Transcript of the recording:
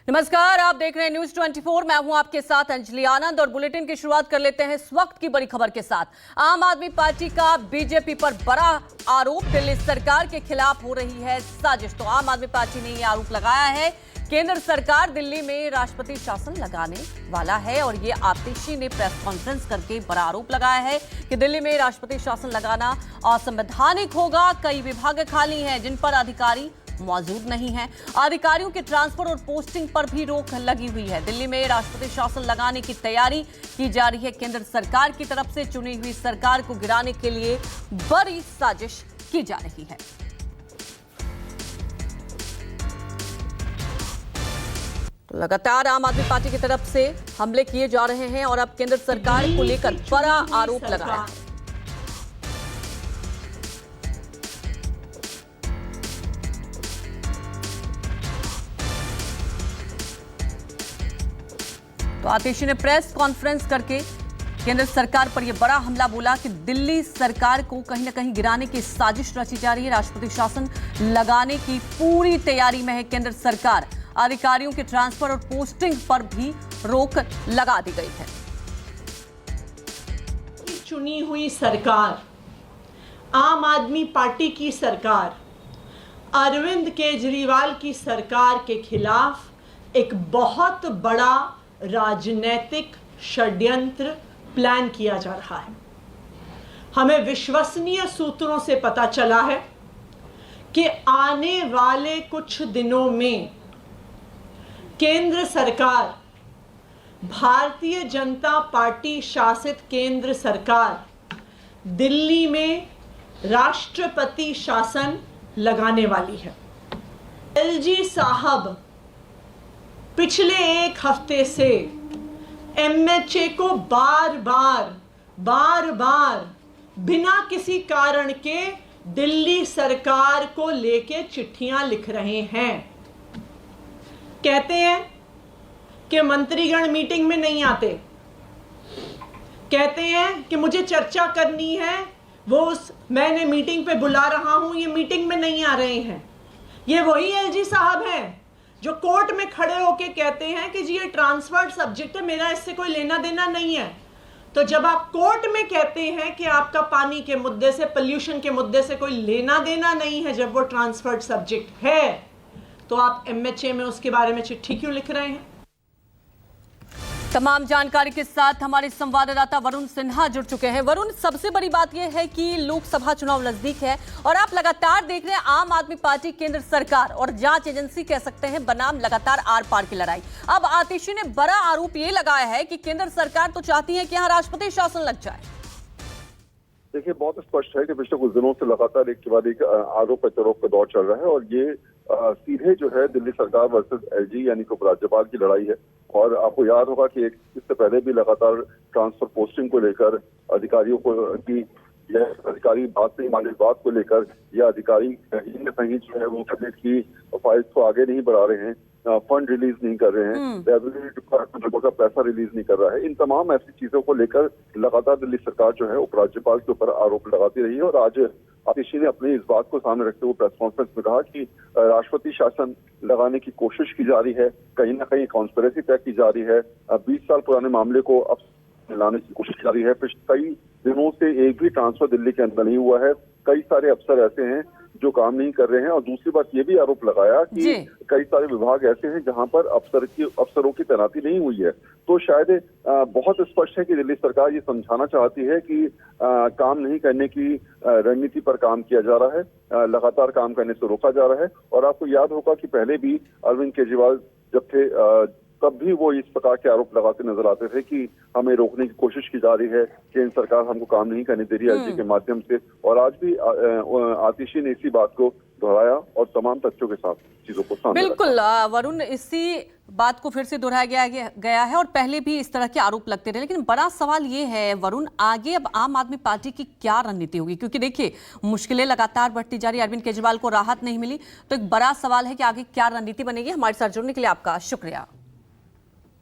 नमस्कार, आप देख रहे हैं न्यूज 24। मैं हूं आपके साथ अंजलि आनंद और बुलेटिन की शुरुआत कर लेते हैं इस वक्त की बड़ी खबर के साथ। आम आदमी पार्टी का बीजेपी पर बड़ा आरोप, दिल्ली सरकार के खिलाफ हो रही है साजिश। तो आम आदमी पार्टी ने यह आरोप लगाया है केंद्र सरकार दिल्ली में राष्ट्रपति शासन लगाने वाला है और ये आतिशी ने प्रेस कॉन्फ्रेंस करके बड़ा आरोप लगाया है कि दिल्ली में राष्ट्रपति शासन लगाना असंवैधानिक होगा। कई विभाग खाली हैं जिन पर अधिकारी मौजूद नहीं है। अधिकारियों के ट्रांसफर और पोस्टिंग पर भी रोक लगी हुई है। दिल्ली में राष्ट्रपति शासन लगाने की तैयारी की जा रही है। केंद्र सरकार की तरफ से चुनी हुई सरकार को गिराने के लिए बड़ी साजिश की जा रही है। तो लगातार आम आदमी पार्टी की तरफ से हमले किए जा रहे हैं और अब केंद्र सरकार को लेकर बड़ा आरोप लगाया है। तो आतिशी ने प्रेस कॉन्फ्रेंस करके केंद्र सरकार पर यह बड़ा हमला बोला कि दिल्ली सरकार को कहीं ना कहीं गिराने की साजिश रची जा रही है। राष्ट्रपति शासन लगाने की पूरी तैयारी में है केंद्र सरकार। अधिकारियों के ट्रांसफर और पोस्टिंग पर भी रोक लगा दी गई है। चुनी हुई सरकार, आम आदमी पार्टी की सरकार, अरविंद केजरीवाल की सरकार के खिलाफ एक बहुत बड़ा राजनीतिक षड्यंत्र प्लान किया जा रहा है। हमें विश्वसनीय सूत्रों से पता चला है कि आने वाले कुछ दिनों में केंद्र सरकार, भारतीय जनता पार्टी शासित केंद्र सरकार दिल्ली में राष्ट्रपति शासन लगाने वाली है। एलजी साहब पिछले एक हफ्ते से एमएचए को बार बार बिना किसी कारण के दिल्ली सरकार को लेके चिट्ठियां लिख रहे हैं। कहते हैं कि मंत्रीगण मीटिंग में नहीं आते, कहते हैं कि मुझे चर्चा करनी है, मैंने मीटिंग पे बुला रहा हूं, ये मीटिंग में नहीं आ रहे हैं। ये वही एलजी साहब हैं जो कोर्ट में खड़े होके कहते हैं कि जी ये ट्रांसफर्ड सब्जेक्ट है, मेरा इससे कोई लेना देना नहीं है। तो जब आप कोर्ट में कहते हैं कि आपका पानी के मुद्दे से, पोल्यूशन के मुद्दे से कोई लेना देना नहीं है, जब वो ट्रांसफर्ड सब्जेक्ट है, तो आप एमएचए में उसके बारे में चिट्ठी क्यों लिख रहे हैं? तमाम जानकारी के साथ हमारे संवाददाता वरुण सिन्हा जुड़ चुके हैं। वरुण, सबसे बड़ी बात यह है कि लोकसभा चुनाव नजदीक है और आप लगातार देख रहे हैं आम आदमी पार्टी, केंद्र सरकार और जांच एजेंसी कह सकते हैं बनाम लगातार आर पार की लड़ाई। अब आतिशी ने बड़ा आरोप ये लगाया है कि केंद्र सरकार तो चाहती है कि यहाँ राष्ट्रपति शासन लग जाए। देखिए, बहुत स्पष्ट है कि पिछले कुछ दिनों से लगातार एक के बाद एक आरोप प्रत्यारोप का दौर चल रहा है और ये सीधे जो है दिल्ली सरकार वर्सेस एलजी यानी कि उपराज्यपाल की लड़ाई है। और आपको याद होगा कि इससे पहले भी लगातार ट्रांसफर पोस्टिंग को लेकर अधिकारियों को की अधिकारी बात नहीं मान, बात को लेकर यह अधिकारी कहीं न कहीं जो है वो कैबिनेट की फाइल्स को आगे नहीं बढ़ा रहे हैं, फंड रिलीज नहीं कर रहे हैं, रेवेन्यू डिपार्टमेंट का पैसा रिलीज नहीं कर रहा है। इन तमाम ऐसी चीजों को लेकर लगातार दिल्ली सरकार जो है उपराज्यपाल के ऊपर आरोप लगाती रही है। और आज आतिशी ने अपनी इस बात को सामने रखते हुए प्रेस कॉन्फ्रेंस में कहा कि राष्ट्रपति शासन लगाने की कोशिश की जा रही है, कहीं ना कहीं कॉन्स्पिरेसी तय की जा रही है। 20 साल पुराने मामले को अब लाने की कोशिश की जा रही है। पिछले कई दिनों से एक भी ट्रांसफर दिल्ली के अंदर नहीं हुआ है। कई सारे अफसर ऐसे हैं जो काम नहीं कर रहे हैं। और दूसरी बात ये भी आरोप लगाया कि कई सारे विभाग ऐसे हैं जहां पर अफसरों की तैनाती नहीं हुई है। तो शायद बहुत स्पष्ट है कि दिल्ली सरकार ये समझाना चाहती है कि काम नहीं करने की रणनीति पर काम किया जा रहा है, लगातार काम करने से रोका जा रहा है। और आपको याद होगा कि पहले भी अरविंद केजरीवाल जब थे तब भी वो इस प्रकार के आरोप लगाते नजर आते थे कि हमें रोकने की कोशिश की जा रही है, केंद्र सरकार हमको काम नहीं करने दे रही है एलजी के माध्यम से। और आज भी आतिशी ने इसी बात को दोहराया और तमाम तथ्यों के साथ चीजों को सामने बिल्कुल वरुण, इसी बात को फिर से दोहराया गया है और पहले भी इस तरह के आरोप लगते रहे। लेकिन बड़ा सवाल ये है वरुण, आगे अब आम आदमी पार्टी की क्या रणनीति होगी? क्योंकि देखिए मुश्किलें लगातार बढ़ती जा रही, अरविंद केजरीवाल को राहत नहीं मिली, तो एक बड़ा सवाल है कि आगे क्या रणनीति बनेगी। हमारे साथ जुड़ने के लिए आपका शुक्रिया।